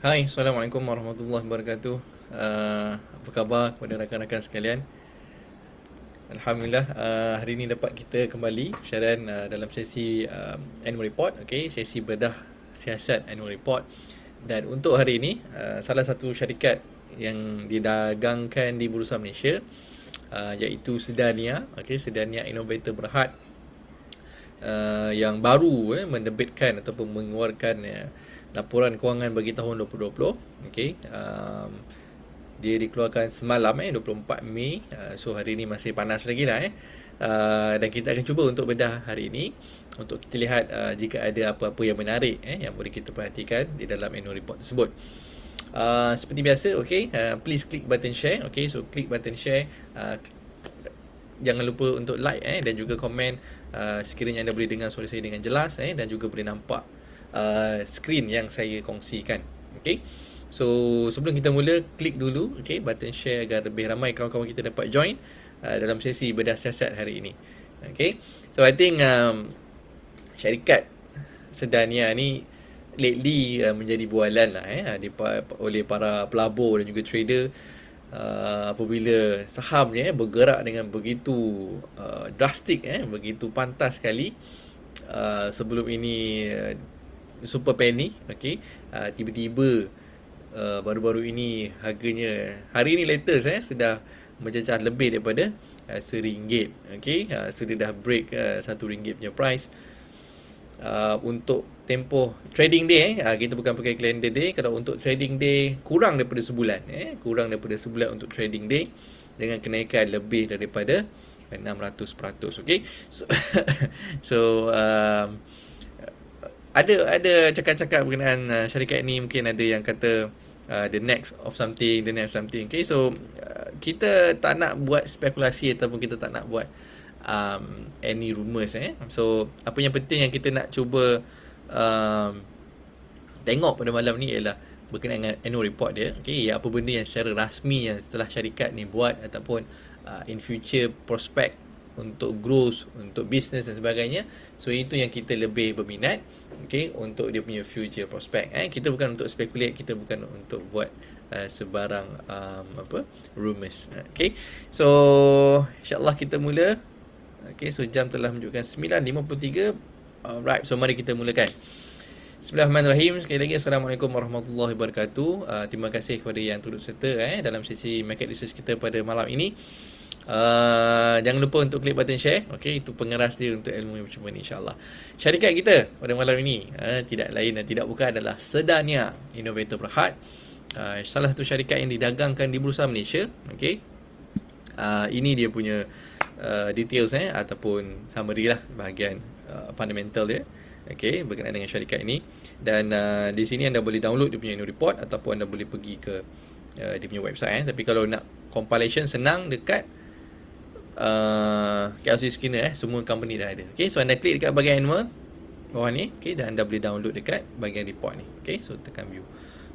Hai, Assalamualaikum warahmatullahi wabarakatuh. Apa khabar kepada rakan-rakan sekalian? Alhamdulillah, hari ini dapat kita kembali siaran dalam sesi annual report, okay, sesi bedah siasat annual report. Dan untuk hari ini, salah satu syarikat yang didagangkan di Bursa Malaysia, iaitu Sedania, okay, Sedania Innovator Berhad, yang baru menerbitkan ataupun mengeluarkan laporan kewangan bagi tahun 2020. Okey, dia dikeluarkan semalam 24 Mei. So hari ni masih panas lagi lah dan kita akan cuba untuk bedah hari ini untuk kita lihat jika ada apa-apa yang menarik yang boleh kita perhatikan di dalam annual report tersebut. Seperti biasa, okay, please click button share. Okay, so click button share, jangan lupa untuk like dan juga komen sekiranya anda boleh dengar suara saya dengan jelas dan juga boleh nampak skrin yang saya kongsikan. Okay, so sebelum kita mula, klik dulu button share agar lebih ramai kawan-kawan kita dapat join dalam sesi bedah siasat hari ini. Okay, so I think syarikat Sedania ni lately menjadi bualan lah oleh para pelabur dan juga trader apabila sahamnya bergerak dengan begitu drastik, begitu pantas sekali. Sebelum ini super penny, okey, tiba-tiba baru-baru ini harganya, hari ini latest sudah mencecah lebih daripada RM1, okey, sudah dah break RM1 punya price. Untuk tempoh trading day kita bukan pakai calendar day. Kalau untuk trading day kurang daripada sebulan, kurang daripada sebulan untuk trading day dengan kenaikan lebih daripada 600%. Okey, so, so ada cakap-cakap berkenaan syarikat ni. Mungkin ada yang kata the next of something, the next something. Okay, so kita tak nak buat spekulasi ataupun kita tak nak buat any rumours. So apa yang penting yang kita nak cuba tengok pada malam ni ialah berkenaan dengan annual report dia. Okay, apa benda yang secara rasmi yang setelah syarikat ni buat ataupun in future prospect untuk growth, untuk business dan sebagainya. So itu yang kita lebih berminat, okay, untuk dia punya future prospect. Kita bukan untuk speculate, kita bukan untuk buat sebarang rumours. Okay, so insyaAllah kita mula. Okay, so jam telah menunjukkan 9.53. Alright, so mari kita mulakan. Bismillahirrahmanirrahim. Sekali lagi, Assalamualaikum warahmatullahi wabarakatuh. Terima kasih kepada yang turut serta dalam sesi market research kita pada malam ini. Jangan lupa untuk klik button share. Okay, itu pengeras dia untuk ilmu yang macam ni, insyaAllah. Syarikat kita pada malam ini tidak lain dan tidak bukan adalah Sedania Innovator Berhad, salah satu syarikat yang didagangkan di Bursa Malaysia. Okay, ini dia punya details ataupun summary lah, bahagian fundamental dia, okay, berkenaan dengan syarikat ini. Dan di sini anda boleh download dia punya annual report ataupun anda boleh pergi ke dia punya website. Tapi kalau nak compilation senang, dekat KLC Skinner semua company dah ada. Okay, so anda klik dekat bahagian annual bawah ni, okay, dan anda boleh download dekat bahagian report ni. Okay, so tekan view.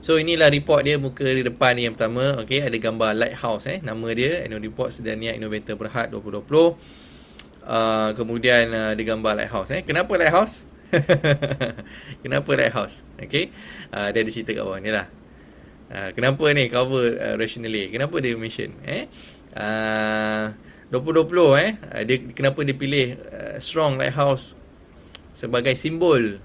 So inilah report dia, muka di depan ni yang pertama. Okay, ada gambar lighthouse, nama dia annual report Sedania Innovator Berhad 2020. Kemudian ada gambar lighthouse. Kenapa lighthouse? Kenapa lighthouse? Okay, dia ada cerita kat bawah ni lah. Kenapa ni cover rationally? Kenapa dia mention 2020 dia, kenapa dia pilih strong lighthouse sebagai simbol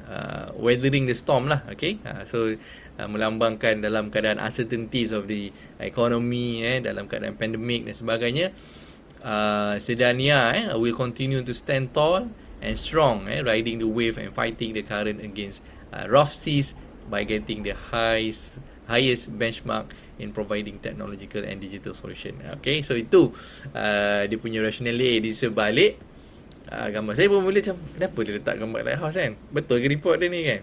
weathering the storm lah. Okay, so melambangkan dalam keadaan uncertainties of the economy, dalam keadaan pandemic dan sebagainya, Sedania will continue to stand tall and strong, riding the wave and fighting the current against rough seas by getting the highest benchmark in providing technological and digital solution. Okay, so itu dia punya rationale di sebalik gambar. Saya pun mula macam, kenapa dia letak gambar lighthouse kan? Betul ke report dia ni kan?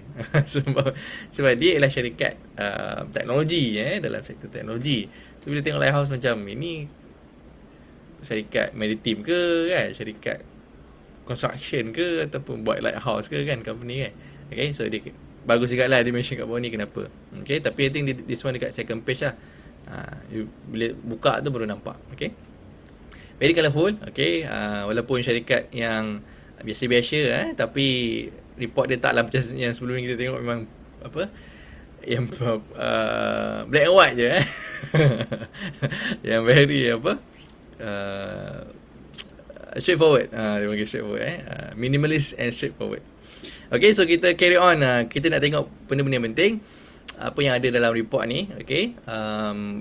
sebab dia ialah syarikat teknologi, dalam sektor teknologi. So bila tengok lighthouse macam ini, syarikat maritim ke kan? Syarikat construction ke ataupun buat lighthouse ke kan, company kan? Okay, so dia bagus juga lah dia mention kat bawah ni kenapa. Okay, tapi I think this one dekat second page lah. Bila buka tu baru nampak. Okay, very colourful. Okay, walaupun syarikat yang biasa-biasa tapi report dia taklah macam yang sebelum ni kita tengok, memang yang black and white je yang very apa, uh, straightforward. Dia panggil straightforward minimalist and straightforward. Okay, so kita carry on. Kita nak tengok benda-benda yang penting apa yang ada dalam report ni. Okay,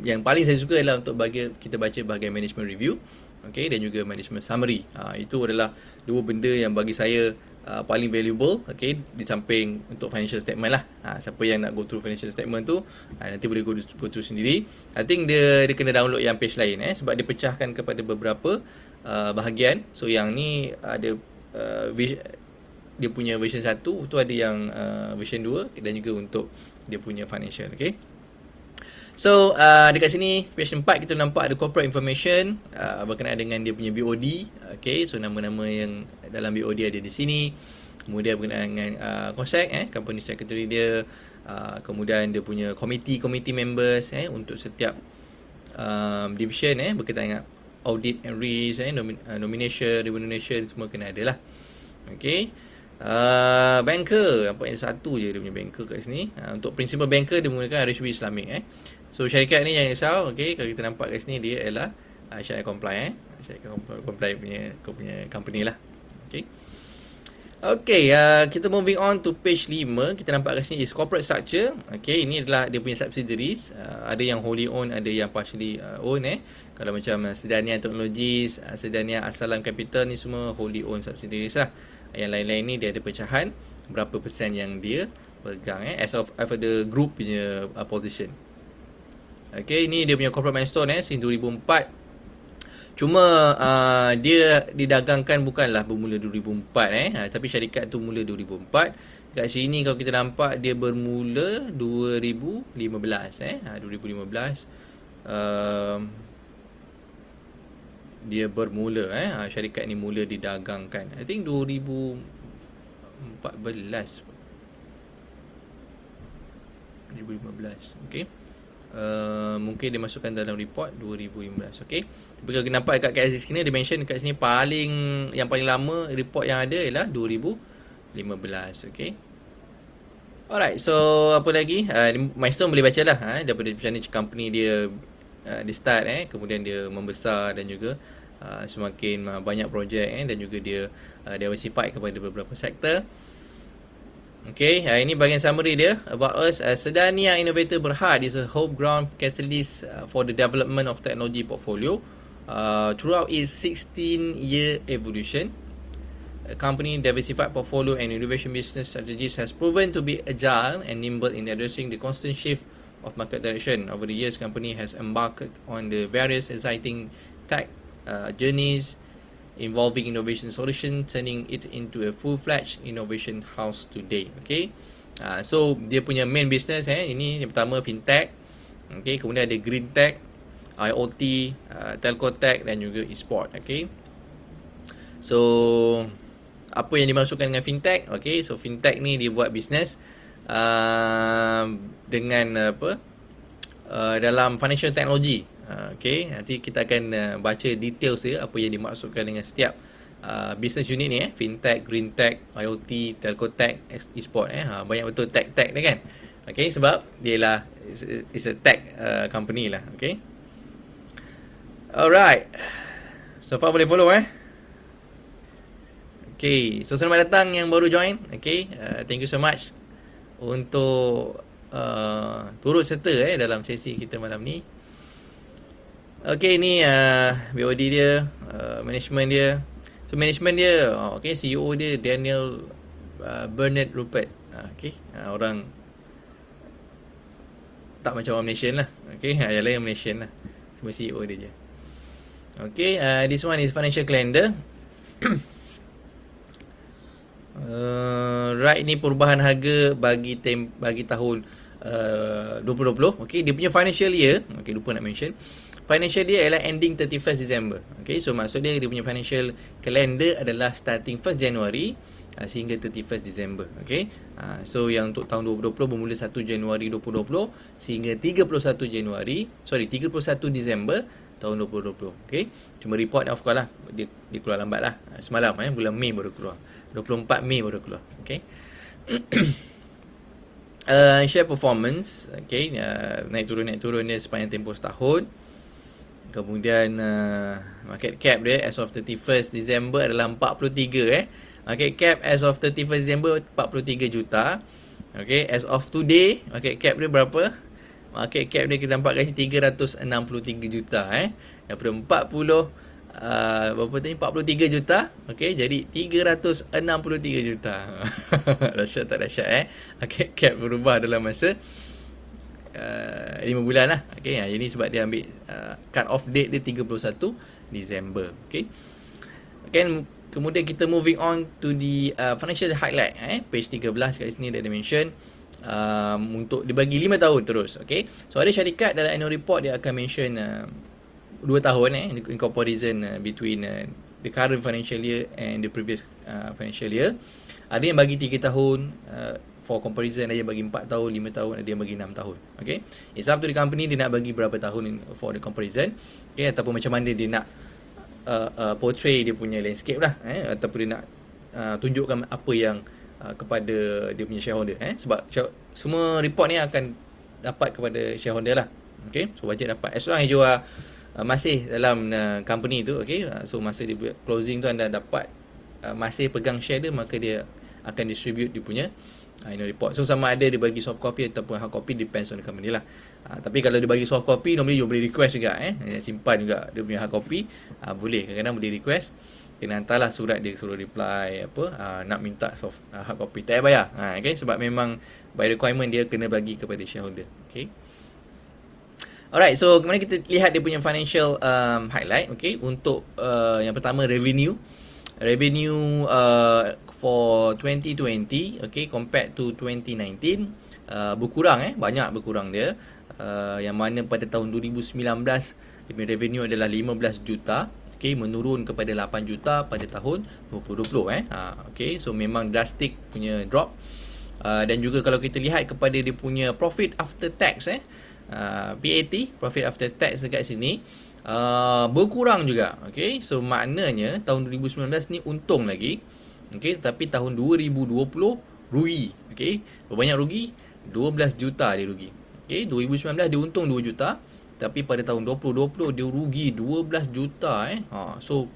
yang paling saya suka adalah untuk kita baca bahagian management review, okay, dan juga management summary. Itu adalah dua benda yang bagi saya paling valuable, okay, di samping untuk financial statement lah. Siapa yang nak go through financial statement tu, nanti boleh go through sendiri. I think dia kena download yang page lain sebab dia pecahkan kepada beberapa bahagian. So yang ni ada dia punya version 1 tu, ada yang version 2 dan juga untuk dia punya financial, okay. So dekat sini page 4 kita nampak ada corporate information berkenaan dengan dia punya BOD, okay. So nama-nama yang dalam BOD ada di sini. Kemudian berkenaan dengan COSEC, company secretary dia, kemudian dia punya committee members untuk setiap division berkaitan dengan audit and risk, nomination, remuneration, semua kena ada lah, okay. Banker, nampaknya satu je dia punya banker kat sini. Untuk principal banker dia menggunakan RHB Islamic. So syarikat ni jangan risau, okay. Kalau kita nampak kat sini dia ialah syarikat comply, syarikat comply punya company lah, okay. Okay, kita moving on to page 5. Kita nampak kat sini is corporate structure. Okay, ini adalah dia punya subsidiaries. Ada yang wholly owned, ada yang partially owned. Kalau macam Sedania Technologies, Sedania Asalam Capital, ni semua wholly owned subsidiaries lah. Yang lain-lain ni dia ada pecahan berapa persen yang dia pegang as of the group punya position. Okay, ini dia punya corporate milestone since 2004. Cuma dia didagangkan bukanlah bermula 2004 tapi syarikat tu mula 2004. Kat sini kalau kita nampak dia bermula 2015 2015 dia bermula syarikat ni mula didagangkan I think 2014 2015, okay. Mungkin dia masukkan dalam report 2015, okay. Tapi kalau kita nampak kat sini dia mention kat sini yang paling lama report yang ada ialah 2015, okay. Alright, so apa lagi? Milestone boleh baca lah daripada macam mana company dia start kemudian dia membesar dan juga semakin banyak projek dan juga dia diversify kepada beberapa sektor. Okay, ini bahagian summary dia about us. Sedania Innovator Berhad is a homegrown catalyst for the development of technology portfolio throughout its 16-year evolution. A company diversified portfolio and innovation business strategies has proven to be agile and nimble in addressing the constant shift of market direction. Over the years, company has embarked on the various exciting tech journeys involving innovation solution, turning it into a full-fledged innovation house today. Okay, so dia punya main business ini yang pertama fintech, okay. Kemudian ada green tech, IoT, telco tech dan juga e-sport, okay. So apa yang dimasukkan dengan fintech, okay. So fintech ni dia buat business dengan dalam financial technology. Okay, nanti kita akan baca details dia apa yang dimaksudkan dengan setiap business unit ni fintech, green tech, IoT, telco tech, e-sport banyak betul tech ni kan. Okay, sebab dia lah is a tech company lah, okay. Alright, so far boleh follow okay, so selamat datang yang baru join, okay. Thank you so much untuk turut serta dalam sesi kita malam ni. Okay, ni BOD dia, management dia. So management dia, okay, CEO dia Daniel Bernard Rupert. Okay, orang tak macam orang Malaysian lah. Okay, yang lain Malaysian lah. Semua CEO dia je. Okay, this one is financial calendar. Right, ni perubahan harga bagi tahun 2020. Okay, dia punya financial year, okay, lupa nak mention. Financial dia ialah ending 31st December. Okay, so maksud dia punya financial calendar adalah starting 1st January sehingga 31st December. Okay, so yang untuk tahun 2020 bermula 1 Januari 2020 sehingga 31 Disember tahun 2020. Okay, cuma report of course lah, dia keluar lambat lah. Semalam bulan Mei baru keluar, 24 Mei baru keluar. Okay. Share performance, okay, naik turun dia sepanjang tempoh setahun. Kemudian market cap dia as of 31st December adalah 43 Market cap as of 31st December 43 juta. Okay, as of today market cap dia berapa? Market cap dia kita nampak kat sini 363 juta Daripada 40 berapa tadi? 43 juta. Okay, jadi 363 juta. Dahsyat tak dahsyat Market cap berubah dalam masa 5 bulan lah. Okay, ini sebab dia ambil cut off date dia 31 Disember. Okay. Kemudian kita moving on to the financial highlight. Page 13 kat sini dia ada mention untuk dibagi 5 tahun terus. Okay. So ada syarikat dalam annual report dia akan mention 2 tahun in comparison between the current financial year and the previous financial year. Ada yang bagi 3 tahun for comparison, ada yang bagi 4 tahun, 5 tahun, ada yang bagi 6 tahun. Okay, it's up to the company dia nak bagi berapa tahun for the comparison. Okay, ataupun macam mana dia nak portray dia punya landscape lah, ataupun dia nak tunjukkan apa yang kepada dia punya shareholder. Sebab semua report ni akan dapat kepada shareholder lah. Okay, so wajib dapat as long as you are masih dalam company tu. Okay, so masa dia closing tu anda dapat masih pegang share dia, maka dia akan distribute dia punya annual report. So sama ada dia bagi soft copy ataupun hard copy, depends on the company lah. Tapi kalau dia bagi soft copy, normally you boleh request juga simpan juga dia punya hard copy. Boleh, kadang-kadang boleh request, kena hantarlah surat dia suruh reply nak minta soft hard copy, tak payah bayar. Okay, sebab memang by requirement dia kena bagi kepada shareholder. Okay, alright, so kemudian kita lihat dia punya financial highlight. Okay, untuk yang pertama revenue for 2020, okay, compared to 2019 berkurang banyak berkurang dia, yang mana pada tahun 2019 dia punya revenue adalah 15 juta, okay, menurun kepada 8 juta pada tahun 2020 okay, so memang drastic punya drop. Dan juga kalau kita lihat kepada dia punya profit after tax PAT, profit after tax dekat sini berkurang juga. Okay, so maknanya tahun 2019 ni untung lagi, okay, tapi tahun 2020 rugi. Okay, berapa banyak rugi? 12 juta dia rugi. Okay, 2019 dia untung 2 juta, tapi pada tahun 2020 dia rugi 12 juta so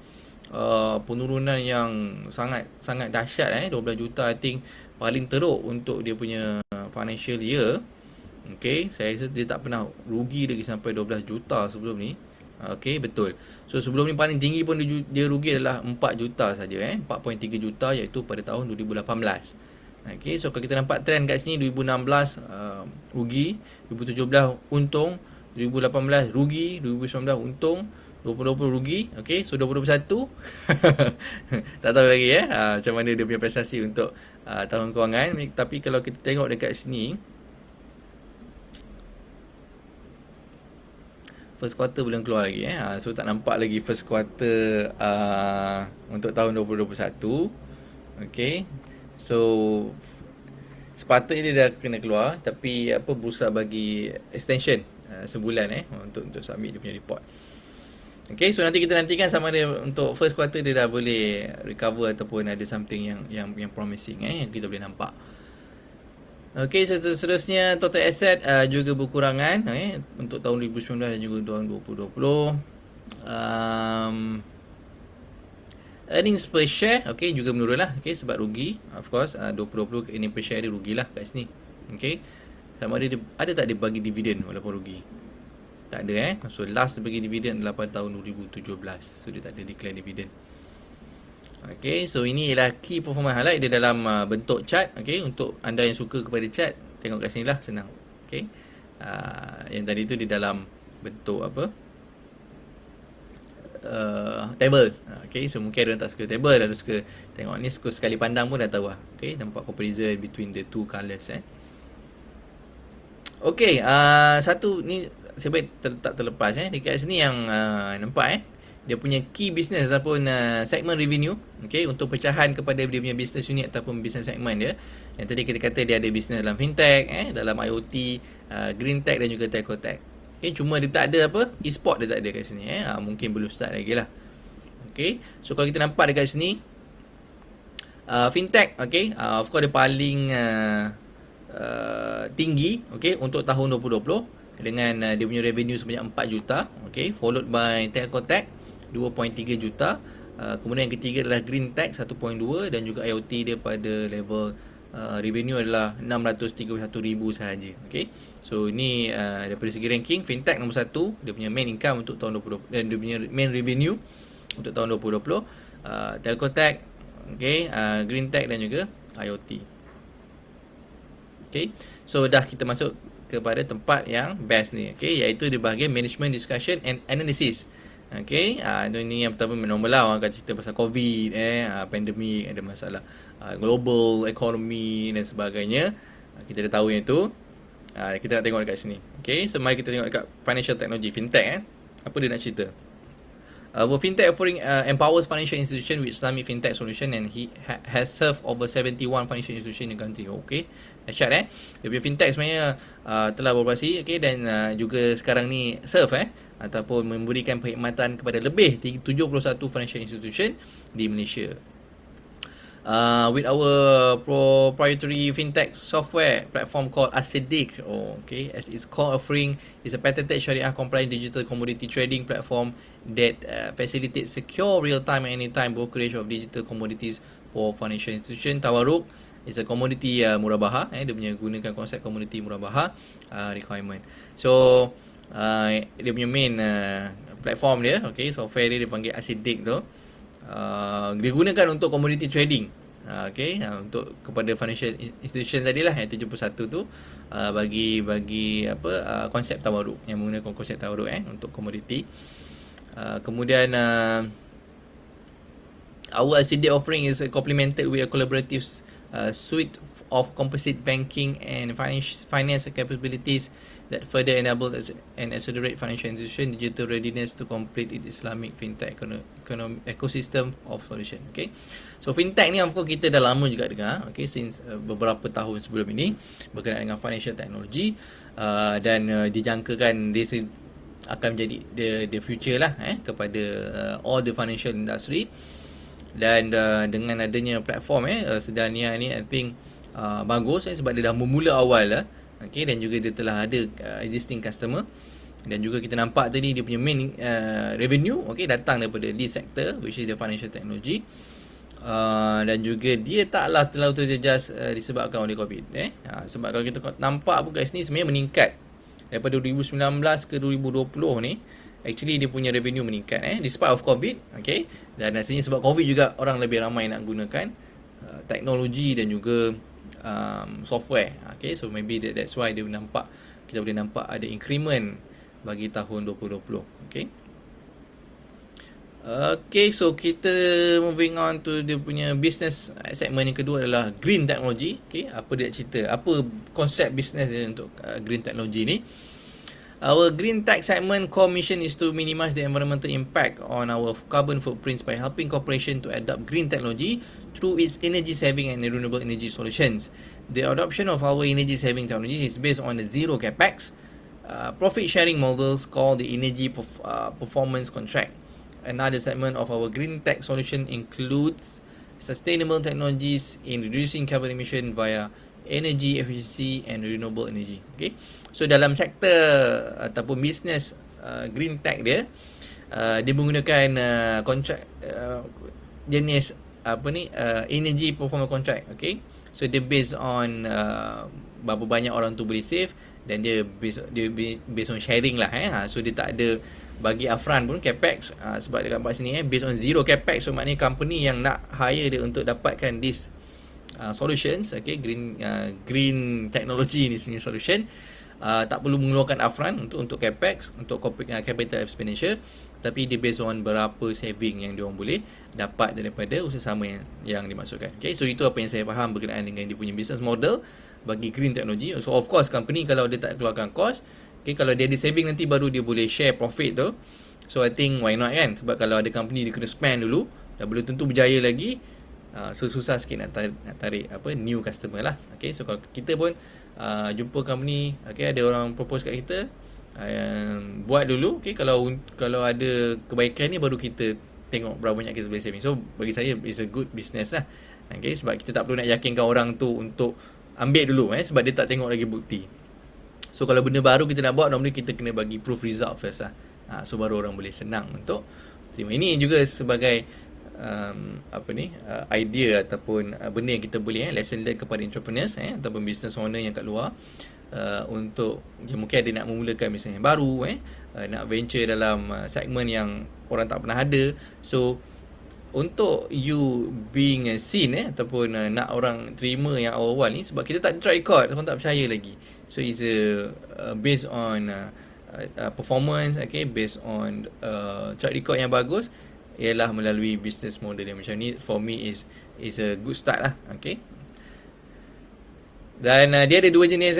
penurunan yang sangat dahsyat 12 juta I think paling teruk untuk dia punya financial year. Okay, saya rasa dia tak pernah rugi lagi sampai 12 juta sebelum ni. Okay, betul. So sebelum ni paling tinggi pun dia rugi adalah 4 juta saja 4.3 juta iaitu pada tahun 2018. Okay, so kalau kita nampak trend kat sini 2016 rugi, 2017 untung, 2018 rugi, 2019 untung, 2020 rugi. Okay, so 2021 tak tahu lagi macam mana dia punya prestasi untuk tahun kewangan. Tapi kalau kita tengok dekat sini, first quarter belum keluar lagi so tak nampak lagi first quarter untuk tahun 2021. Okay, so sepatutnya dia dah kena keluar, tapi berusaha bagi extension sebulan untuk submit dia punya report. Okay, so nanti kita nantikan sama ada untuk first quarter dia dah boleh recover ataupun ada something yang promising yang kita boleh nampak. Okay, seterusnya total asset juga berkurangan untuk tahun 2019 dan juga tahun 2020. Earnings per share juga menurun lah, sebab rugi. Of course 2020 earnings per share dia rugilah kat sini. Okay, sama ada tak dia bagi dividen walaupun rugi? Tak ada So last dia bagi dividen adalah pada tahun 2017. So dia tak ada declare dividen. Okay, so ini ialah key performance highlight dia dalam bentuk chart. Okay, untuk anda yang suka kepada chart, tengok kat sini lah, senang. Okay, yang tadi tu di dalam bentuk table. Okay, so mungkin ada orang tak suka table, ada suka tengok ni, suka sekali pandang pun dah tahu lah. Okay, nampak comparison between the two colours Okay, satu ni saya tak terlepas dekat sini yang nampak dia punya key business ataupun segment revenue, okay, untuk pecahan kepada dia punya business unit ataupun business segment dia. Yang tadi kita kata dia ada business dalam fintech, dalam IoT, green tech dan juga telco tech. Okay, cuma dia tak ada e-sport, dia tak ada kat sini mungkin belum start lagi lah. Okay, so kalau kita nampak dekat sini fintech, okay, of course dia paling tinggi, okey, untuk tahun 2020 dengan dia punya revenue sebanyak 4 juta, okey, followed by Telco Tech 2.3 juta. Kemudian yang ketiga adalah Green Tech 1.2 dan juga IoT dia pada level revenue adalah 631,000 sahaja. Okey. So ini daripada segi ranking, Fintech nombor 1, dia punya main income untuk tahun 2020 dan dia punya main revenue untuk tahun 2020. Telco Tech, okey, Green Tech dan juga IoT. Okay, so dah kita masuk kepada tempat yang best ni, okay, iaitu di bahagian management discussion and analysis. Okay, ini yang pertama normal lah, orang akan cerita pasal COVID, pandemik, ada masalah global economy dan sebagainya. Kita dah tahu yang itu. Kita nak tengok dekat sini. Okay, so mari kita tengok dekat financial technology, fintech. Apa dia nak cerita? Fintech offering empowers financial institution with Islamic fintech solution and he has served over 71 financial institution in the country. Okay, dahsyat dia punya fintech sebenarnya telah beroperasi, okay, dan juga sekarang ni serve ataupun memberikan perkhidmatan kepada lebih 71 financial institution di Malaysia. With our proprietary fintech software platform called As-Siddiq, okay, as its core offering is a patented Sharia compliant digital commodity trading platform that facilitates secure real-time and anytime brokerage of digital commodities for financial institution. Tawarruk is a commodity murabaha, dia punya gunakan konsep commodity murabaha requirement. So dia punya main platform dia, okay, software dia dipanggil As-Siddiq tu. Digunakan untuk commodity trading, okay, untuk kepada financial institution tadilah yang 71 tu, bagi apa konsep tawarruk, yang menggunakan konsep tawarruk untuk commodity. Kemudian our LCD offering is complemented with a collaborative suite of composite banking and finance capabilities that further enables and accelerate financial institution digital readiness to complete its Islamic fintech ecosystem of solution. Okay, so fintech ni of course kita dah lama juga dengar, okay, since beberapa tahun sebelum ini berkenaan dengan financial technology, dan dijangkakan dia akan menjadi the future lah kepada all the financial industry. Dan dengan adanya platform Sedania ni, I think bagus sebab dia dah memula awal lah. Okay, dan juga dia telah ada existing customer, dan juga kita nampak tadi dia punya main revenue, okay, datang daripada this sector which is the financial technology. Dan juga dia taklah terlalu terjejas disebabkan oleh COVID. Sebab kalau kita nampak pun kat sini sebenarnya meningkat daripada 2019 ke 2020 ni. Actually dia punya revenue meningkat despite of COVID, okay. Dan rasanya sebab COVID juga orang lebih ramai nak gunakan teknologi dan juga software, okay. So maybe that's why kita boleh nampak ada increment bagi tahun 2020, okay. Okay, so kita moving on to dia punya business segment yang kedua adalah green technology. Okay, apa dia cerita, apa konsep business dia untuk green technology ni. Our green tech segment core mission is to minimize the environmental impact on our carbon footprints by helping corporation to adopt green technology through its energy saving and renewable energy solutions. The adoption of our energy saving technologies is based on the zero capex profit sharing models called the energy performance contract. Another segment of our green tech solution includes sustainable technologies in reducing carbon emission via energy efficiency and renewable energy. Okay, so dalam sektor ataupun business green tech dia, dia menggunakan kontrak jenis apa ni, energy performance contract. Okay, so dia based on berapa banyak orang tu boleh save, dan dia based on sharing lah. So dia tak ada bagi upfront pun capex, sebab dekat kat sini based on zero capex. So maknanya company yang nak hire dia untuk dapatkan this solutions, okay, green technology ni sebenarnya solution, tak perlu mengeluarkan upfront untuk capex, untuk capital expenditure, tapi dia based on berapa saving yang diorang boleh dapat daripada usaha sama yang dimaksudkan. Okay, so itu apa yang saya faham berkenaan dengan dia punya business model bagi green technology. So of course company kalau dia tak keluarkan cost, okay, kalau dia ada saving nanti baru dia boleh share profit tu. So I think why not kan, sebab kalau ada company dia kena spend dulu, dah belum tentu berjaya lagi. So susah sikit nak tarik apa new customer lah. Okay, so kalau kita pun jumpa company, okay, ada orang propose kat kita, buat dulu, okay, kalau ada kebaikan ni baru kita tengok berapa banyak kita boleh saving. So bagi saya it's a good business lah. Okay, sebab kita tak perlu nak yakinkan orang tu untuk ambil dulu sebab dia tak tengok lagi bukti. So kalau benda baru kita nak buat, normally kita kena bagi proof result first lah. So baru orang boleh senang untuk terima. Ini juga sebagai idea ataupun benda yang kita boleh lesson learn kepada entrepreneurs ataupun business owner yang kat luar, untuk mungkin ada nak memulakan bisnes yang baru, nak venture dalam segmen yang orang tak pernah ada. So untuk you being seen ataupun nak orang terima yang awal-awal ni, sebab kita tak try record, orang tak percaya lagi. So it's based on performance, based on track record yang bagus, ialah melalui business model yang macam ni. For me is a good start lah. Dan dia ada dua jenis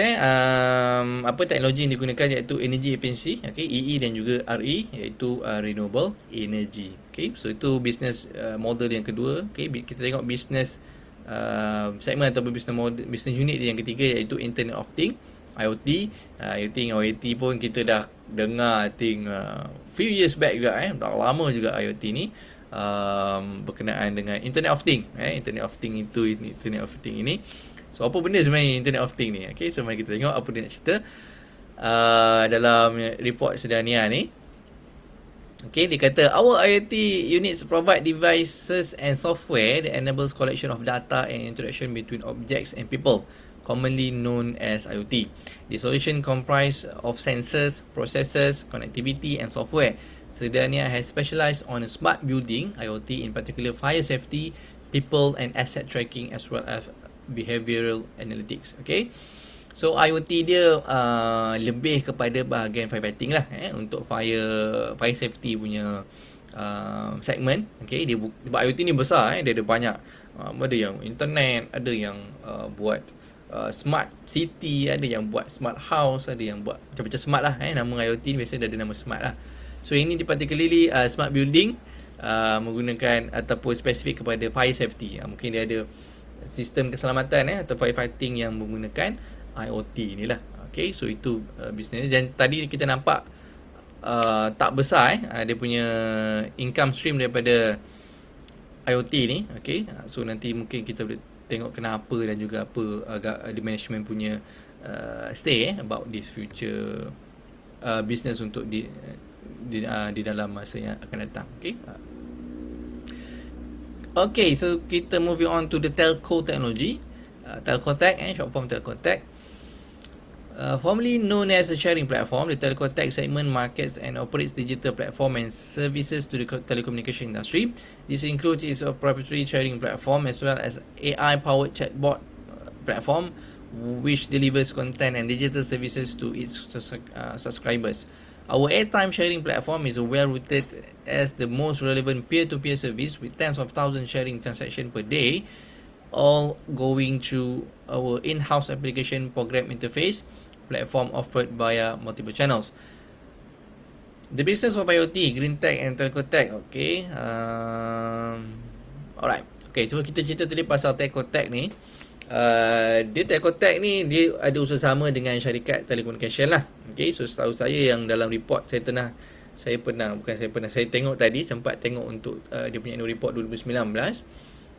teknologi yang digunakan, iaitu energy efficiency, EE, dan juga RE, iaitu renewable energy. So itu business model yang kedua. Kita tengok business segment ataupun business unit yang ketiga, iaitu Internet of Things, IoT. IoT pun kita dah dengar, few years back juga, dah lama juga IoT ni berkenaan dengan Internet of Things. Internet of Things itu, Internet of Things ini. So apa benda sebenarnya Internet of Things ni? So mari kita tengok apa dia nak cerita dalam report Sedania ni. Dia kata our IoT units provide devices and software that enables collection of data and interaction between objects and people, commonly known as IoT. The solution comprise of sensors, processors, connectivity and software. Sedania has specialized on smart building, IoT, in particular fire safety, people and asset tracking, as well as behavioral analytics. So IoT dia lebih kepada bahagian firefighting lah, untuk fire safety punya segmen. Dia sebab IoT ni besar, dia ada banyak, ada yang internet, ada yang buat smart city, ada yang buat smart house, ada yang buat macam-macam smart lah. Nama IoT ni biasanya ada nama smart lah. So ini particularly smart building, menggunakan ataupun spesifik kepada fire safety. Mungkin dia ada sistem keselamatan atau firefighting yang menggunakan IoT ni lah. So itu bisnes. Dan tadi kita nampak tak besar dia punya income stream daripada IoT ni. So nanti mungkin kita boleh tengok kenapa dan juga apa agak di management punya stay about this future business untuk di dalam masa yang akan datang. So kita moving on to the telco technology. Telco tech, short form telco tech. Formerly known as a sharing platform, the telco tech segment markets and operates digital platform and services to the telecommunication industry. This includes its proprietary sharing platform as well as AI-powered chatbot platform, which delivers content and digital services to its subscribers. Our airtime sharing platform is well-rooted as the most relevant peer-to-peer service with tens of thousands sharing transactions per day, all going through our in-house application program interface platform offered via multiple channels. The business of IoT, green tech and telco tech. Alright. Cuba kita cerita tadi pasal telco tech ni. Dia telco tech ni dia ada usaha sama dengan syarikat telekomunikasi lah. So setahu saya yang dalam report saya tengok tadi, sempat tengok untuk dia punya annual report 2019.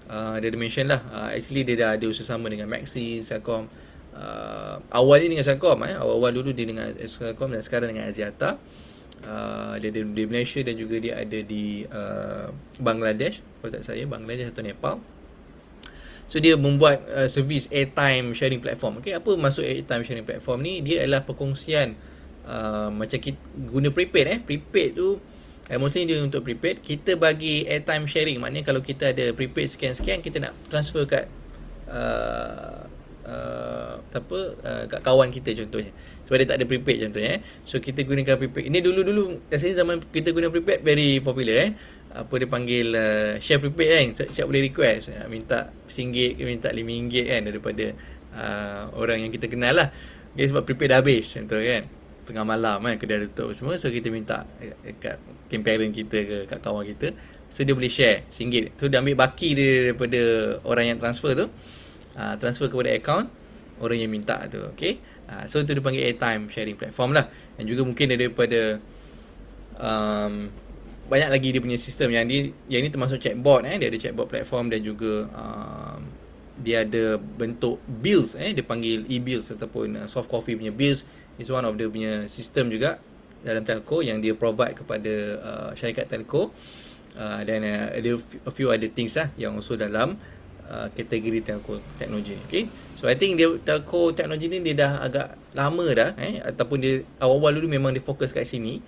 Dia ada mention lah, actually dia dah ada usaha sama dengan Maxis, Celcom. Awalnya dengan Celcom, awal-awal dulu dia dengan Celcom dan sekarang dengan Axiata. Dia ada di Malaysia dan juga dia ada di Bangladesh, kalau tak saya Bangladesh atau Nepal. So dia membuat servis airtime sharing platform. Apa maksud airtime sharing platform ni? Dia adalah perkongsian macam kita guna prepaid. Prepaid tu mostly dia untuk prepaid. Kita bagi airtime sharing, maknanya kalau kita ada prepaid sekian-sekian, kita nak transfer kat kat kawan kita contohnya, sebab dia tak ada prepaid contohnya. So kita gunakan prepaid. Ini dulu rasanya zaman kita guna prepaid very popular. Apa dia panggil share prepaid siap boleh request, minta RM1 ke minta RM5 kan, daripada orang yang kita kenal lah. Sebab prepaid dah habis contoh kan, tengah malam kedai tutup semua, so kita minta kat parent kita ke kat kawan kita, so dia boleh share RM1. So dia ambil baki dia daripada orang yang transfer tu, transfer kepada account orang yang minta tu. So tu dia panggil airtime sharing platform lah. Dan juga mungkin daripada banyak lagi dia punya sistem yang ni termasuk chatbot. Dia ada chatbot platform dan juga dia ada bentuk bills, dia panggil e-bills ataupun soft copy punya bills. Is one of the punya sistem juga dalam telco yang dia provide kepada syarikat telco. Dan ada a few other things lah yang also dalam kategori telco teknologi. Okay, so I think dia telco teknologi ni dia dah agak lama dah, ataupun dia awal-awal dulu memang dia fokus kat sini.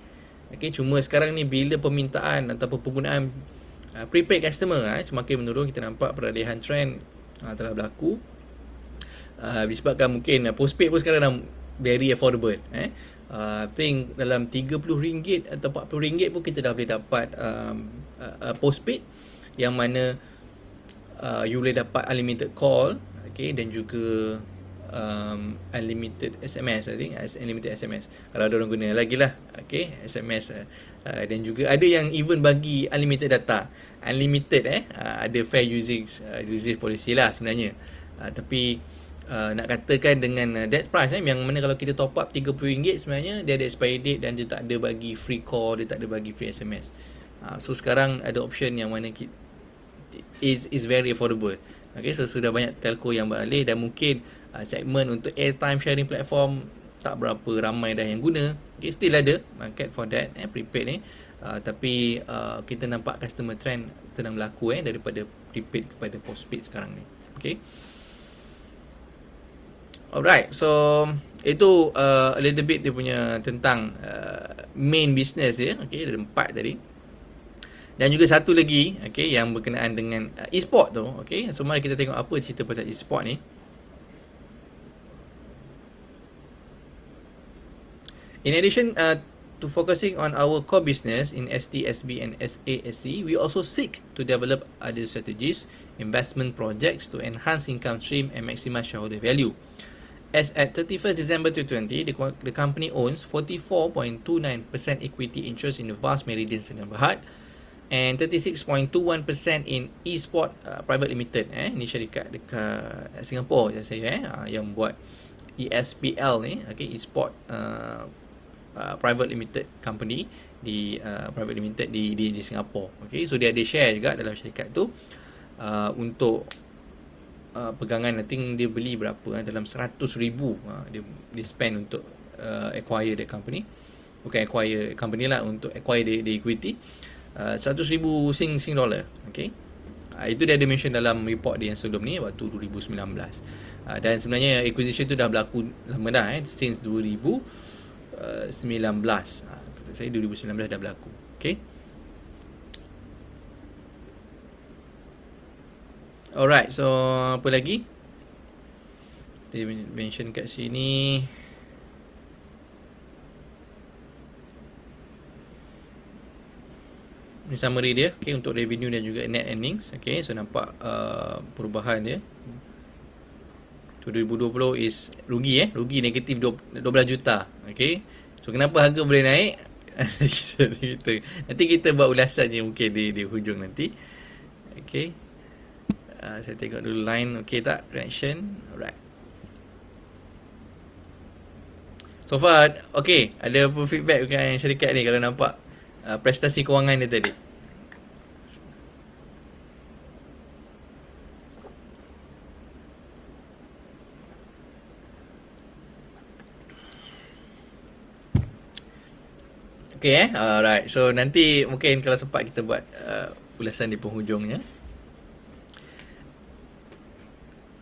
Okay, cuma sekarang ni bila permintaan ataupun penggunaan prepaid customer semakin menurun, kita nampak peralihan trend telah berlaku. Disebabkan mungkin postpaid pun sekarang dah very affordable. I think dalam RM30 atau RM40 pun kita dah boleh dapat postpaid yang mana you boleh dapat unlimited call, okay, dan juga unlimited SMS. I think unlimited SMS kalau ada orang guna lagi lah, okay, SMS. Dan juga ada yang even bagi unlimited data, unlimited ada fair usage policy lah sebenarnya. Tapi nak katakan dengan that price yang mana kalau kita top up RM30 sebenarnya dia ada expiry date dan dia tak ada bagi free call, dia tak ada bagi free SMS. So sekarang ada option yang mana is very affordable. Okay, so sudah banyak telco yang beralih dan mungkin segmen untuk airtime sharing platform tak berapa ramai dah yang guna. Okay, still ada market for that prepaid ni. Tapi kita nampak customer trend tengah berlaku daripada prepaid kepada postpaid sekarang ni. Okay. Alright, so itu a little bit dia punya tentang main business dia. Okay, ada 4 tadi. Dan juga satu lagi, okay, yang berkenaan dengan e-sport tu. Okay, so mari kita tengok apa cerita pasal e-sport ni. In addition to focusing on our core business in ST, SB and SASC, we also seek to develop other strategies, investment projects to enhance income stream and maximize shareholder value. As at 31st December 2020, the company owns 44.29% equity interest in the Vast Meridian Sdn Bhd and 36.21% in eSport Private Limited. Ini syarikat dekat Singapore saya yang buat ESPL ni, okay, eSport Private Limited company di Private Limited di Singapore. Okay, so dia ada share juga dalam syarikat tu. Untuk pegangan, I think dia beli berapa dalam 100,000 dia spend untuk acquire the company. Bukan acquire company lah, untuk acquire the equity. 100,000 Sing dollar. Okay, itu dia ada mention dalam report dia yang sebelum ni waktu 2019. Dan sebenarnya acquisition tu dah berlaku lama dah, since 2019. Saya 2019 dah berlaku. Okay. Alright, so apa lagi? Dia mention kat sini. Ini summary dia, okay, untuk revenue dan juga net earnings. Okay, so nampak perubahan dia. 2020 is rugi negatif 12 juta. Okay, so kenapa harga boleh naik? Nanti kita buat ulasannya mungkin di hujung nanti. Okay, saya tengok dulu line. Okay tak? Connection. Alright. So far, okay, ada apa feedback bukan syarikat ni kalau nampak prestasi kewangan dia tadi? Okay, alright. So nanti mungkin kalau sempat kita buat ulasan di penghujungnya.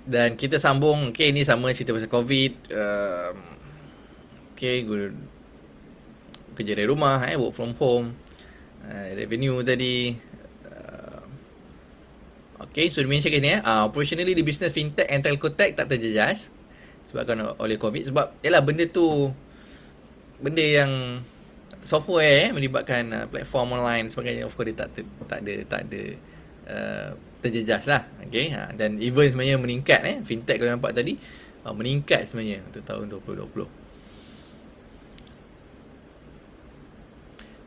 Dan kita sambung. Okay, ini sama cerita pasal COVID. Okay, good. Kerja dari rumah, work from home. Revenue tadi. Okay, so dimension ni operationally the business fintech and telco tech tak terjejas sebabkan oleh COVID. Sebab yalah benda tu benda yang software melibatkan platform online sebagainya, of course dia tak ada terjejas lah. Okay, dan even sebenarnya meningkat fintech kalau nampak tadi meningkat sebenarnya untuk tahun 2020.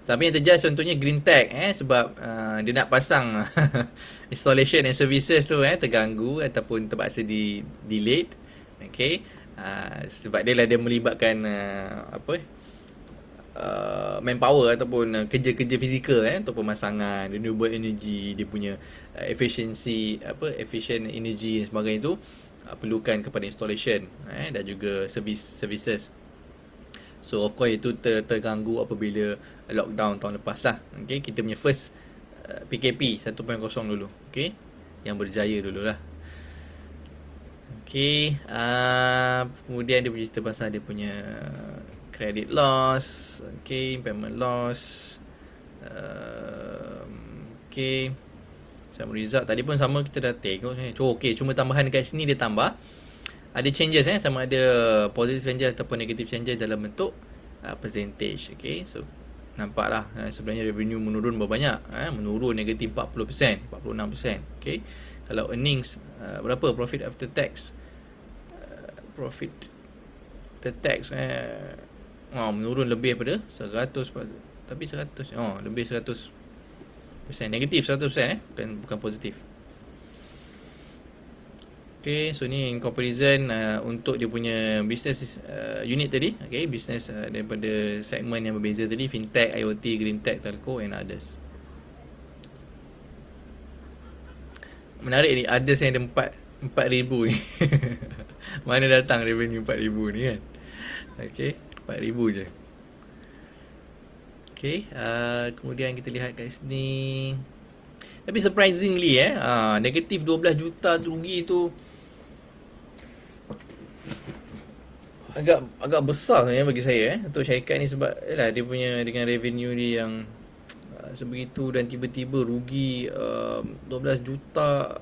Tapi yang terjejas contohnya green tech sebab dia nak pasang installation and services tu terganggu ataupun terpaksa delayed. Okay, sebab dia melibatkan manpower ataupun kerja-kerja fizikal untuk pemasangan renewable energy, dia punya efficiency, efficient energy dan sebagainya itu perlukan kepada installation dan juga services. So of course itu terganggu apabila lockdown tahun lepas lah. Okay, kita punya first PKP 1.0 dulu. Okay, yang berjaya dulu lah. Okay, kemudian dia bercerita pasal dia punya credit loss, okay, impairment loss. Okay, sama result tadi pun sama kita dah tengok. Okay, cuma tambahan dekat sini dia tambah ada changes sama ada positive changes ataupun negative changes dalam bentuk percentage. Okay, so nampaklah sebenarnya revenue menurun berapa banyak, menurun negatif 40%, 46%. Okay, kalau earnings berapa, profit after tax, menurun lebih daripada 100, tapi 100 lebih 100%, negatif 100%, bukan positif. Okay, so ni in comparison untuk dia punya business unit tadi. Okay, business daripada segmen yang berbeza tadi, fintech, IoT, green tech, telco and others. Menarik ni, others yang ada 4,000 ni. Mana datang revenue 4,000 ni kan? Okay, 4,000 je. Okay, kemudian kita lihat kat sini. Tapi surprisingly negatif 12 juta rugi tu agak besar sebenarnya bagi saya untuk syarikat ni, sebab dia punya dengan revenue dia yang sebegitu dan tiba-tiba rugi 12 juta.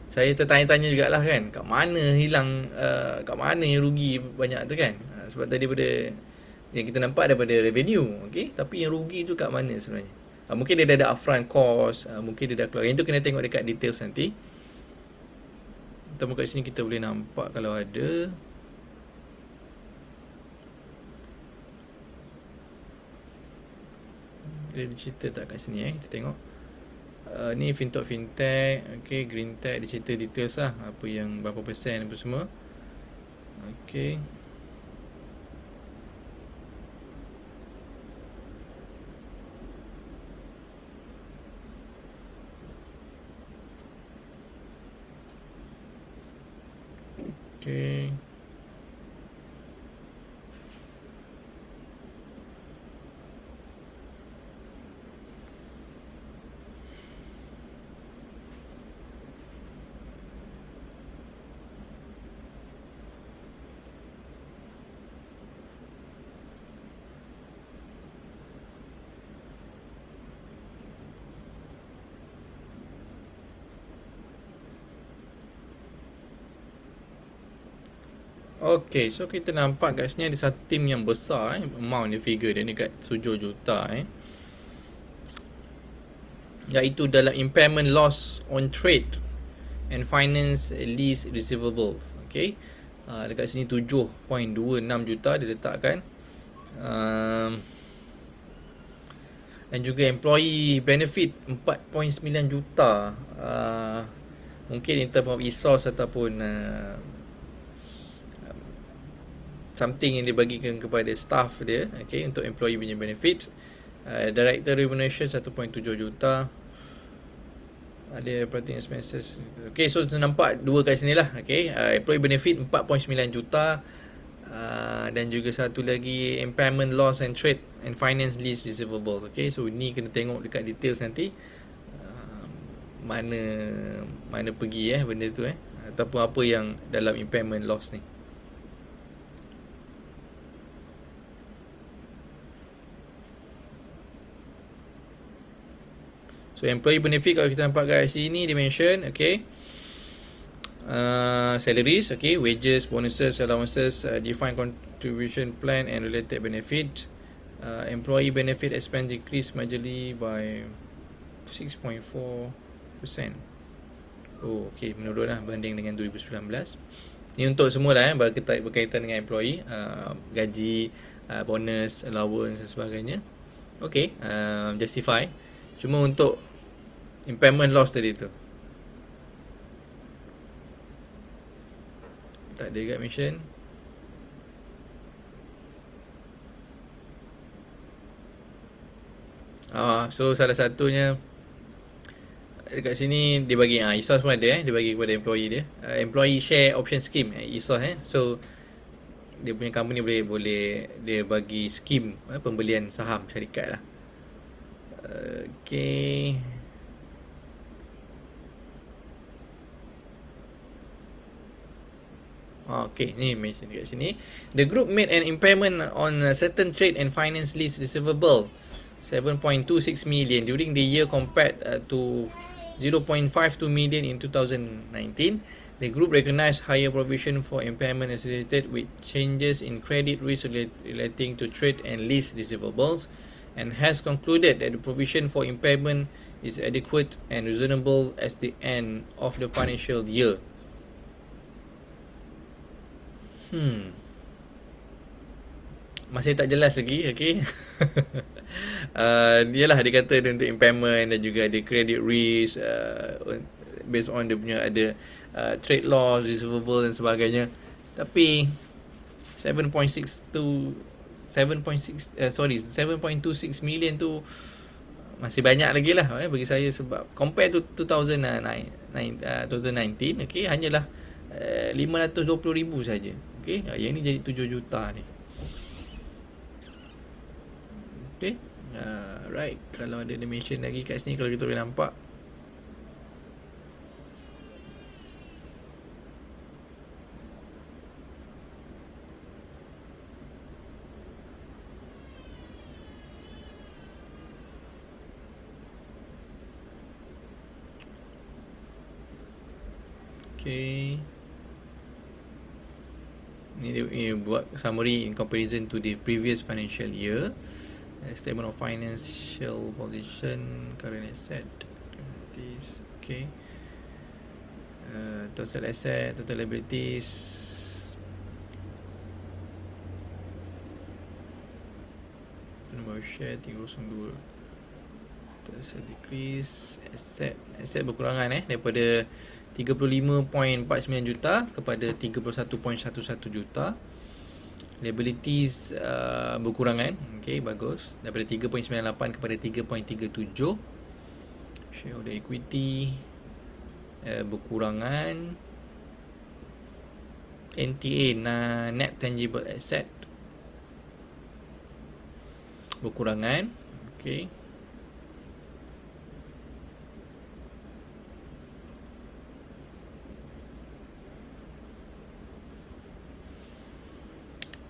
Saya tertanya-tanya jugalah kan, kat mana hilang, kat mana yang rugi banyak tu kan. Sebab tadi daripada yang kita nampak daripada revenue, okay, tapi yang rugi tu kat mana sebenarnya. Mungkin dia dah ada upfront cost, mungkin dia dah keluar. Yang tu kena tengok dekat details nanti. Ataupun kat sini kita boleh nampak kalau ada. Dia cerita tak kat sini kita tengok. Ni fintech, okay, green tech, dia cerita details lah, apa yang berapa persen apa semua. Okay. Okay. Okay, so kita nampak kat sini ada satu tim yang besar amount dia figure dia dekat 7 juta iaitu dalam impairment loss on trade and finance lease receivables. Okay, dekat sini 7.26 juta dia letakkan. Dan juga employee benefit 4.9 juta. Mungkin in term of resource ataupun something yang dibagikan kepada staff dia, okay, untuk employee punya benefit. Director remuneration 1.7 juta. Ada operating expenses. Okay, so nampak dua kat sini lah. Okay, employee benefit 4.9 juta. Dan juga satu lagi impairment loss and trade and finance lease receivable. Okay, so ni kena tengok dekat details nanti. Mana pergi benda tu ataupun apa yang dalam impairment loss ni. So employee benefit kalau kita nampak kat sini dia mention, okay, salaries, okay, wages, bonuses, allowances, defined contribution plan and related benefit. Employee benefit expense decreased marginally by 6.4%. Oh, okay, menurun lah banding dengan 2019. Ni untuk semua lah berkaitan dengan employee, gaji, bonus, allowance dan sebagainya. Okay, justify. Cuma untuk impairment loss tadi tu, Tak ada kat mention. So salah satunya dekat sini dia bagi ESOS pun ada dia bagi kepada employee dia. Employee share option scheme, ESOS So dia punya company boleh dia bagi skim pembelian saham syarikat lah. Okay. Okay, ni mention dekat sini. The group made an impairment on a certain trade and finance lease receivable 7.26 million during the year compared to 0.52 million in 2019. The group recognized higher provision for impairment associated with changes in credit risk relating to trade and lease receivables and has concluded that the provision for impairment is adequate and reasonable as the end of the financial year. Masih tak jelas lagi, okay. Yalah, dia kata dia untuk impairment dan juga ada credit risk based on dia punya ada trade loss, receivable dan sebagainya. Tapi 7.26 million tu masih banyak lagi lah bagi saya, sebab compare to 2019, okay, hanyalah 520,000 saja. Okay, yang ni jadi 7 juta ni. Okay, right. Kalau ada animation lagi kat sini, kalau kita boleh nampak. Okay. Ni dia buat summary in comparison to the previous financial year. Statement of financial position, current asset, liabilities. Okay. Total asset, total liabilities. Number of share 302. Total decrease. Asset berkurangan daripada 35.49 juta kepada 31.11 juta. Liabilities berkurangan, okay, bagus, daripada 3.98 kepada 3.37. Shareholder equity berkurangan. NTA, net tangible asset, berkurangan, okay.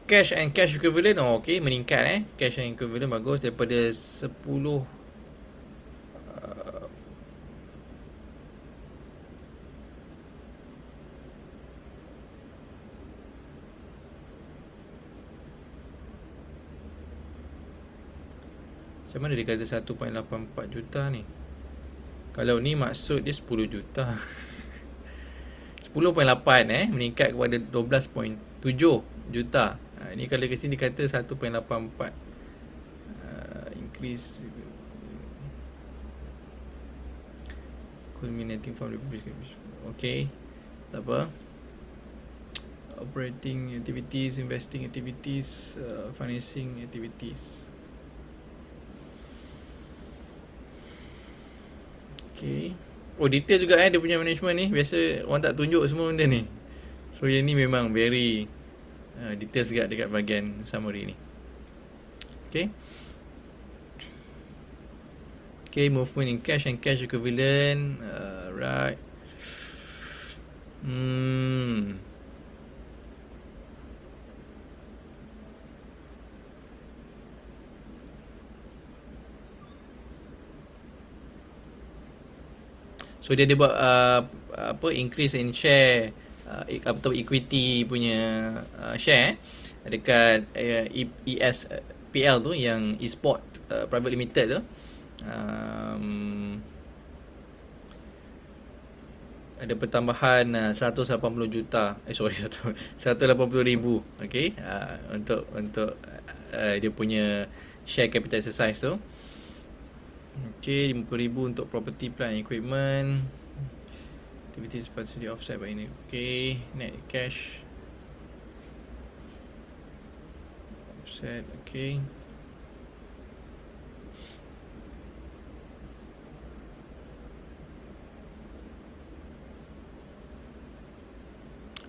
Cash and cash equivalent, okay, meningkat Cash and equivalent bagus daripada 10 macam mana dia kata 1.84 juta ni? Kalau ni maksud dia 10 juta. 10.8 meningkat kepada 12.7 juta. Ni kalau kat sini dikata 1.84 increase culminating from the previous. Okay, tak apa. Operating activities, investing activities, financing activities. Okay. Oh, detail juga dia punya management ni. Biasa orang tak tunjuk semua benda ni. So yang ni memang very detail juga dekat bahagian summary ni. Okay. Okay, movement in cash and cash equivalent. Right. So dia buat increase in share atau equity punya share dekat ESPL tu, yang Esport Private Limited tu. Ada pertambahan 180 juta, 180,000, okay, untuk dia punya share capital exercise tu. Okay, 50,000 untuk property, plant, equipment. Activities partially offset by ini. Okay, net cash Set, okay.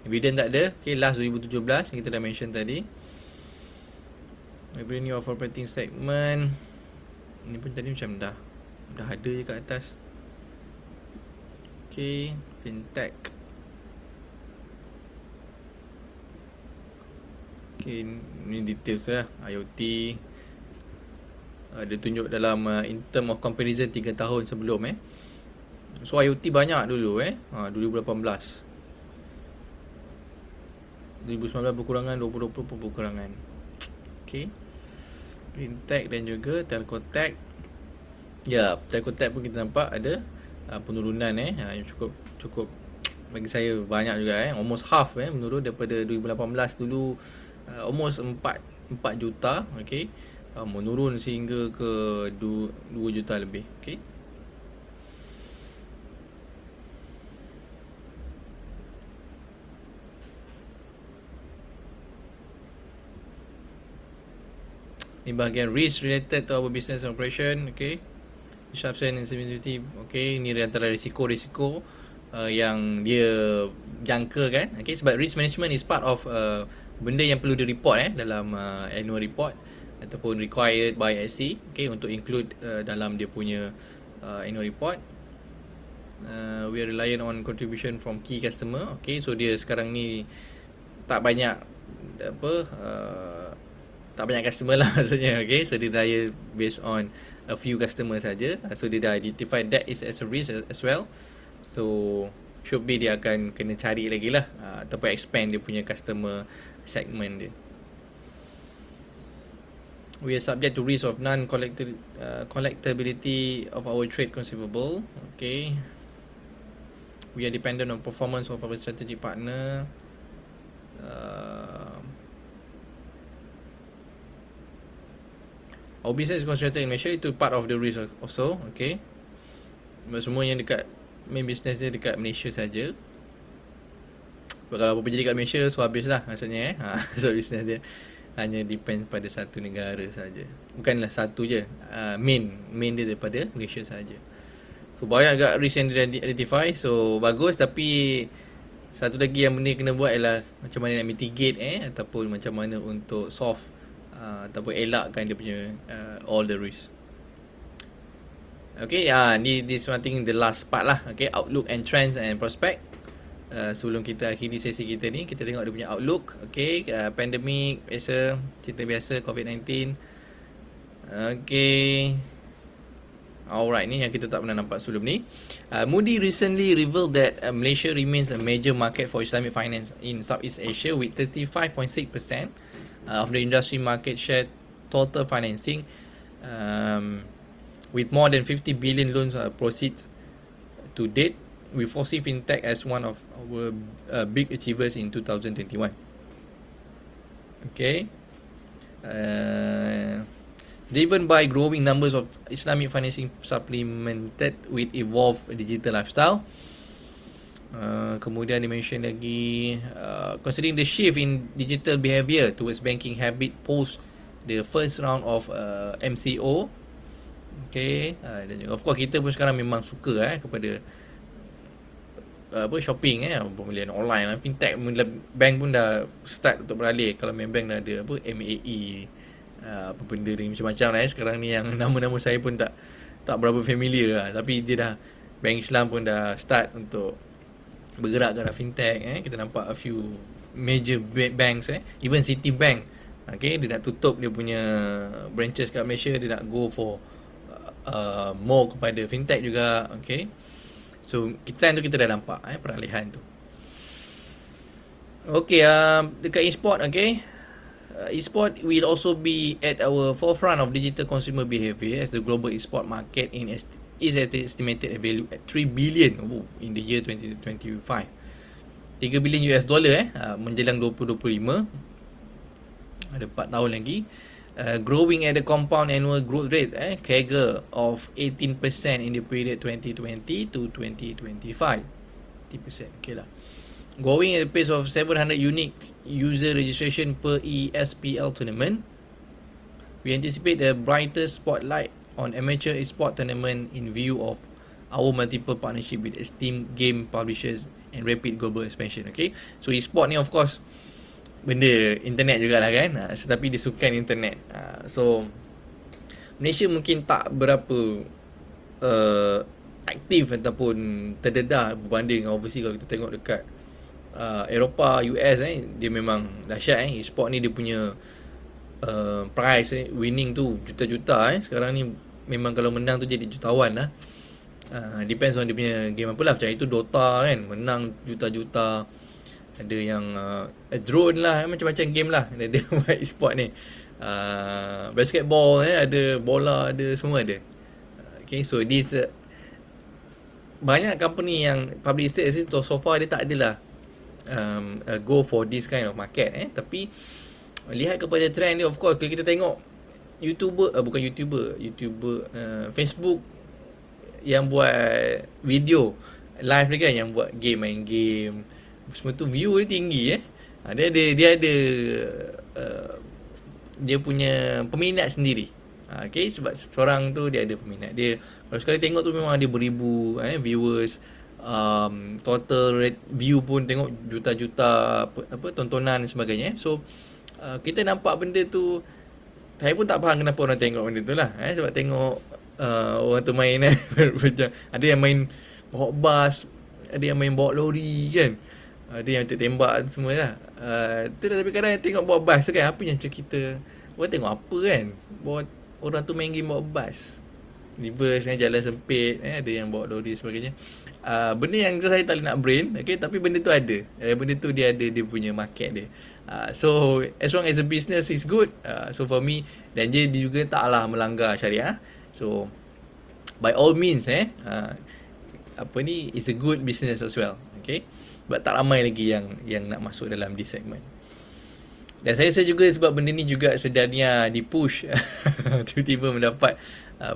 Dividend tak ada. Okay, last 2017 yang kita dah mention tadi. Revenue of operating segment. Ni pun tadi macam dah ada je kat atas. Okay, fintech. Okay, ni details lah. IoT. Dia tunjuk dalam in term of comparison 3 tahun sebelum So IoT banyak dulu 2018. 2019 berkurangan, 2020 pun berkurangan. Okay. Fintech dan juga Telco Tech. Ya, Telco Tech pun kita nampak ada penurunan yang cukup bagi saya banyak juga almost half menurun daripada 2018 dulu, almost 4 juta, okay. Menurun sehingga ke 2 juta lebih, okay. Ini bahagian risk related to our business operation, okay. Disruption and stability, okay. Ini antara risiko-risiko yang dia jangka kan, okay. Sebab risk management is part of benda yang perlu di-report dalam annual report ataupun required by SC, okay, untuk include dalam dia punya annual report. We are reliant on contribution from key customer, okay. So dia sekarang ni tak banyak tak banyak customer lah maksudnya, okay. So dia raya based on a few customer saja. So dia dah identify that is as a risk as well. So should be dia akan kena cari lagi lah ataupun expand dia punya customer segment dia. We are subject to risk of collectability of our trade receivable, okay. We are dependent on performance of our strategic partner. Our business is concentrated in Malaysia, itu part of the risk also, okay. Semua yang dekat main business dia dekat Malaysia saja. Kalau apa-apa jadi kat Malaysia, so habislah maksudnya so business dia hanya depends pada satu negara saja. Bukanlah satu je, main dia daripada Malaysia saja. So banyak agak risk yang dia identify, so bagus. Tapi satu lagi yang benda kena buat ialah macam mana nak mitigate ataupun macam mana untuk solve ataupun elakkan dia punya all the risk. Okay, this one thing the last part lah, okay, outlook and trends and prospect. Sebelum kita akhiri sesi kita ni, kita tengok dia punya outlook, okay. Pandemic biasa, cerita biasa, COVID-19, okay. Alright, ni yang kita tak pernah nampak sebelum ni. Moody recently revealed that Malaysia remains a major market for Islamic finance in Southeast Asia with 35.6% of the industry market share total financing, with more than 50 billion loans proceeds to date. We foresee fintech as one of our big achievers in 2021. Okay. Driven by growing numbers of Islamic financing supplemented with evolved digital lifestyle. Kemudian dia mention lagi, considering the shift in digital behaviour towards banking habit post the first round of MCO, okay, dan juga of course kita pun sekarang memang suka kepada shopping pembelian online lah. Fintech, bank pun dah start untuk beralih. Kalau main bank dah ada MAE, apa benda ni macam-macam lah sekarang ni, yang nama-nama saya pun tak berapa familiar lah. Tapi dia dah, bank Islam pun dah start untuk bergerak ke arah fintech. Kita nampak a few major banks, even Citibank, okay, dia nak tutup dia punya branches kat Malaysia, dia nak go for more kepada fintech juga, okay. So trend tu kita dah nampak peralihan tu. Okay, dekat e-sport, okay, e-sport will also be at our forefront of digital consumer behavior as the global e-sport market is estimated at value at 3 billion in the year 2025. 3 billion US dollar menjelang 2025. Ada 4 tahun lagi. Growing at a compound annual growth rate CAGR of 18% in the period 2020 to 2025. 30%, okay lah. Growing at a pace of 700 unique user registration per ESPL tournament. We anticipate a brighter spotlight on amateur esport tournament in view of our multiple partnership with esteemed game publishers and rapid global expansion. Okay, so esport ni of course benda internet jugalah kan, tetapi dia sukan internet. So Malaysia mungkin tak berapa aktif ataupun terdedah berbanding dengan overseas. Kalau kita tengok dekat Eropah, US dia memang dahsyat e-sport ni. Dia punya prize winning tu juta-juta sekarang ni. Memang kalau menang tu jadi jutawan lah. Depends on dia punya game apa lah. Macam itu Dota kan, menang juta-juta. Ada yang drone lah, macam-macam game lah dia buat e-sport ni. Basketball ada bola, ada semua ada. Okay, so this banyak company yang public state so far dia tak adalah go for this kind of market tapi lihat kepada trend dia. Of course kalau kita tengok YouTuber Facebook yang buat video live ni kan, yang buat game, main game semua tu, view dia tinggi dia ada dia punya peminat sendiri. Okay, sebab seorang tu dia ada peminat dia. Kalau sekali tengok tu memang ada beribu viewers. Total view pun tengok juta-juta apa tontonan dan sebagainya. So kita nampak benda tu, saya pun tak faham kenapa orang tengok benda tu lah. Sebab tengok orang tu main ada yang main bawa bas, ada yang main bawa lori kan, ada yang tembak semua lah. Tapi kadang tengok bawa bas kan, apa yang cerita orang tengok apa kan, bawa orang tu main game bawa bas, reverse jalan sempit, ada yang bawa lori sebagainya. Benda yang saya tak nak brain, okay, tapi benda tu ada. Benda tu dia ada dia punya market dia. So as long as the business is good, so for me, dan dia juga taklah melanggar syariah. So by all means it's a good business as well. Okay, but tak ramai lagi yang nak masuk dalam this segment. Dan saya rasa juga sebab benda ni juga sedarnya di-push tiba-tiba mendapat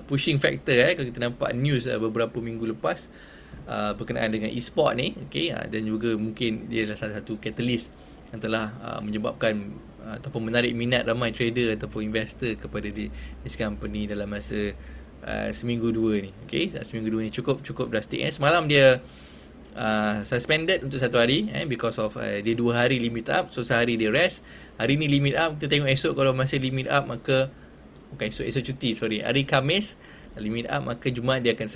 pushing factor kalau kita nampak news beberapa minggu lepas berkenaan dengan e-sport ni, okay, dan juga mungkin dia adalah salah satu catalyst yang telah menyebabkan ataupun menarik minat ramai trader ataupun investor kepada this company dalam masa seminggu dua ni. Okay, seminggu dua ni cukup drastik. Semalam dia suspended untuk 1 hari because of dia 2 hari limit up, so sehari dia rest. Hari ni limit up, kita tengok esok kalau masih limit up, maka esok cuti, hari Khamis limit up, maka Jumaat dia akan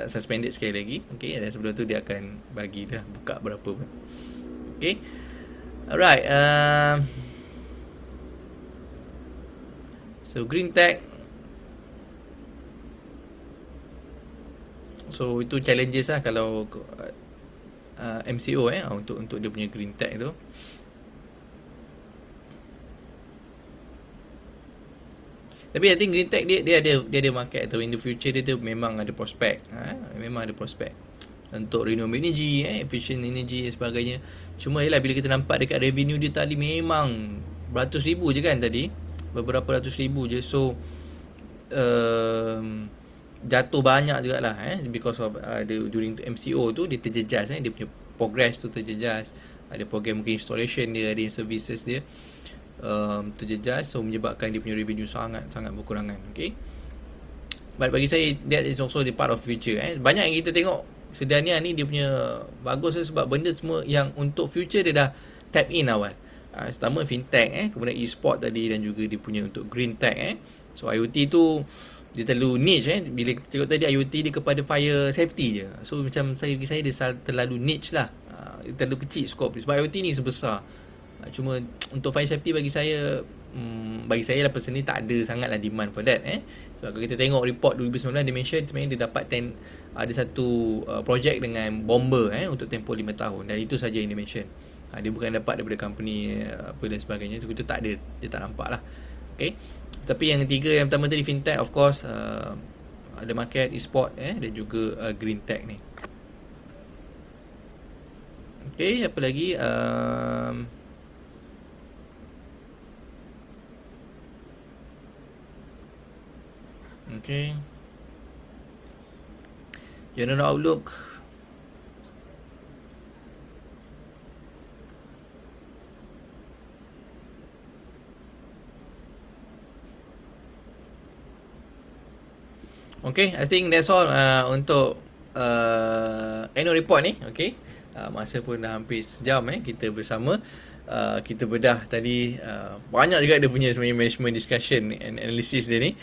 suspended sekali lagi. Okay, dan sebelum tu dia akan bagi dah buka berapa pun. Okay, alright. So Green Tech, so itu challenges lah kalau MCO untuk dia punya Green Tech tu. Tapi I think Green Tech dia ada market, atau in the future dia tu memang ada prospek. Memang ada prospek untuk renewable energy, efficient energy dan sebagainya. Cuma ialah bila kita nampak dekat revenue dia tadi memang beratus ribu je kan tadi, beberapa ratus ribu je. So jatuh banyak jugalah because of during MCO tu dia terjejas, dia punya progress tu terjejas. Ada program mungkin installation dia, ada services dia terjejas, so menyebabkan dia punya revenue sangat berkurangan. Okay, but bagi saya that is also the part of future. Banyak yang kita tengok sedarnya ni dia punya bagus sebab benda semua yang untuk future dia dah tap in awal. Pertama fintech, kemudian e-sport tadi, dan juga dia punya untuk green tech. So IoT tu dia terlalu niche. Bila kita tengok tadi IoT dia kepada fire safety je, so macam bagi saya dia terlalu niche lah, terlalu kecil skop. Sebab IoT ni sebesar. Cuma untuk fire safety bagi saya lah personally tak ada sangatlah demand for that. Sebab kalau kita tengok report 2019 dia mention sebenarnya dia dapat ada satu projek dengan bomber untuk tempoh 5 tahun, dan itu saja yang dia mention. Dia bukan dapat daripada company apa dan sebagainya. Itu kita tak ada, dia tak nampak lah. Okay, tapi yang ketiga, yang pertama tadi fintech, of course ada market e-sport dan juga green tech ni. Okay, apa lagi? Okay, general outlook. Okay, I think that's all untuk annual report ni. Okay, masa pun dah hampir sejam kita bersama. Kita bedah tadi, banyak juga dia punya sebenarnya management discussion and analysis dia ni.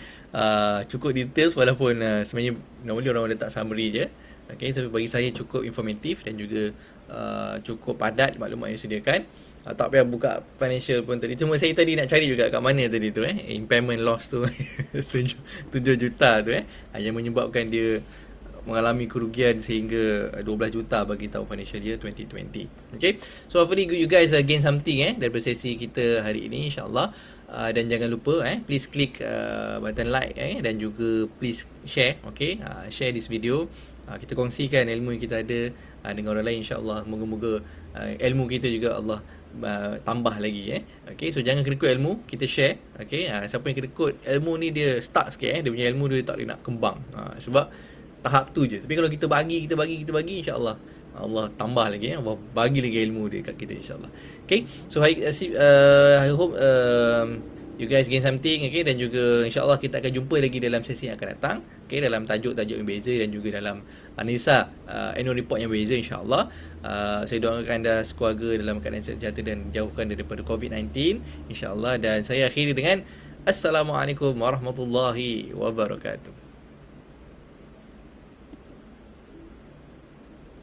Cukup details walaupun sebenarnya normally orang letak summary je. Okay, tapi bagi saya cukup informatif dan juga cukup padat maklumat yang disediakan. Tak payah buka financial pun tadi. Cuma saya tadi nak cari juga kat mana tadi tu impairment loss tu 7 juta tu yang menyebabkan dia mengalami kerugian sehingga 12 juta bagi tahun financial year 2020. Okay, so hopefully you guys gain something daripada sesi kita hari ini, insyaAllah. Dan jangan lupa please click button like dan juga please share. Okay, share this video. Kita kongsikan ilmu yang kita ada dengan orang lain, insyaAllah. Moga-moga ilmu kita juga Allah tambah lagi Okay, so jangan kena ikut ilmu, kita share. Okay, siapa yang kena ikut ilmu ni dia stuck sikit dia punya ilmu dia tak boleh nak kembang sebab tahap tu je. Tapi kalau kita bagi insya-Allah Allah tambah lagi Allah bagi lagi ilmu dia kat kita, insya-Allah. Okay, so I hope you guys gain something. Okay, dan juga insya-Allah kita akan jumpa lagi dalam sesi yang akan datang. Okay, dalam tajuk-tajuk yang berbeza dan juga dalam analisa annual report yang berbeza, insya-Allah. Saya doakan anda sekeluarga dalam keadaan sejahtera dan jauhkan daripada COVID-19, insya-Allah. Dan saya akhiri dengan Assalamualaikum warahmatullahi wabarakatuh.